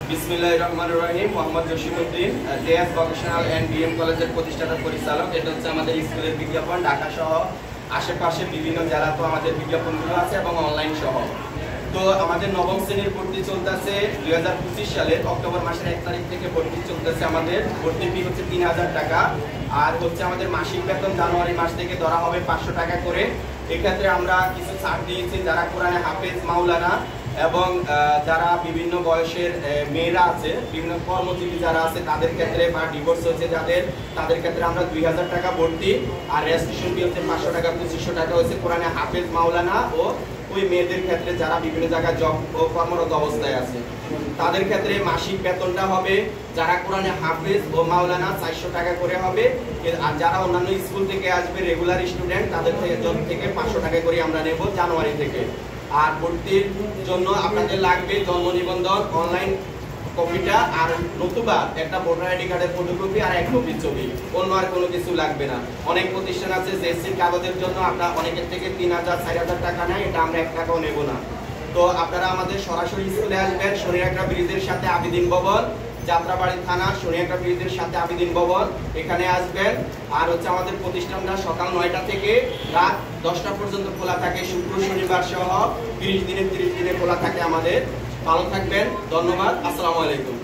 বিসমিল্লাহির রহমানির রহিম। Mohammad Jasimuddin, JS vocational and BM কলেজের প্রতিষ্ঠাতা পরিচালক। এটা হচ্ছে আমাদের স্কুলের বিজ্ঞাপন, ঢাকা সহ আশেপাশে বিভিন্ন জেলাতে আমাদের বিজ্ঞাপনগুলো আছে এবং অনলাইন সহ। তো আমাদের নবম শ্রেণীর ভর্তি চলতেছে 2025 সালের অক্টোবর মাসের 1 তারিখ থেকে ভর্তি চলতেছে। আমাদের ভর্তি ফি হচ্ছে 3000 টাকা, আর হচ্ছে আমাদের মাসিক বেতন জানুয়ারি মাস থেকে ধরা হবে 500 টাকা করে। এক্ষেত্রে আমরা কিছু ছাড় দিয়েছি যারা কোরআনে হাফেজ, মাওলানা এবং যারা বিভিন্ন বয়সের মেয়েরা আছে, বিভিন্ন কর্মজীবী যারা আছে তাদের ক্ষেত্রে, বা ডিভোর্স হয়েছে যাদের, তাদের ক্ষেত্রে আমরা 2000 টাকা ভর্তি, আর রেজিস্ট্রেশন ফি হচ্ছে 500 টাকা, 2500 টাকা হচ্ছে কোরআনে হাফেজ, মাওলানা ও ওই মেয়েদের ক্ষেত্রে যারা বিভিন্ন জায়গায় জব ও কর্মরত অবস্থায় আছে তাদের ক্ষেত্রে মাসিক বেতনটা হবে যারা কোরআনে হাফেজ ও মাওলানা 400 টাকা করে হবে, আর যারা অন্যান্য স্কুল থেকে আসবে রেগুলার স্টুডেন্ট তাদের থেকে 500 টাকা করে আমরা নেব জানুয়ারি থেকে। আর ভর্তির জন্য আপনাদের লাগবে জন্ম নিবন্ধন অনলাইন কপিটা, আর নতুবা একটা ভোটার আইডি কার্ডের ফটোকপি আর এক কপি ছবি, অন্য আর কোনো কিছু লাগবে না। অনেক প্রতিষ্ঠান আছে জেএসসির কাগজের জন্য আপনার অনেকের থেকে 3000 4000 টাকা নেয়, এটা আমরা 1 টাকাও নেব না। তো আপনারা আমাদের সরাসরি স্কুলে আসবেন, শনিয়াকড়া ব্রিজের সাথে আবিদিন ভবন, যাত্রাবাড়ি থানা, শনিয়াকড়া ব্রিজের সাথে আবিদিন ভবন, এখানে আসবেন। আর হচ্ছে আমাদের প্রতিষ্ঠানটা সকাল 9টা থেকে রাত 10টা পর্যন্ত খোলা থাকে, শুক্র শনিবার সহ 30 দিনে খোলা থাকে আমাদের। ভালো থাকবেন, ধন্যবাদ, আসসালামু আলাইকুম।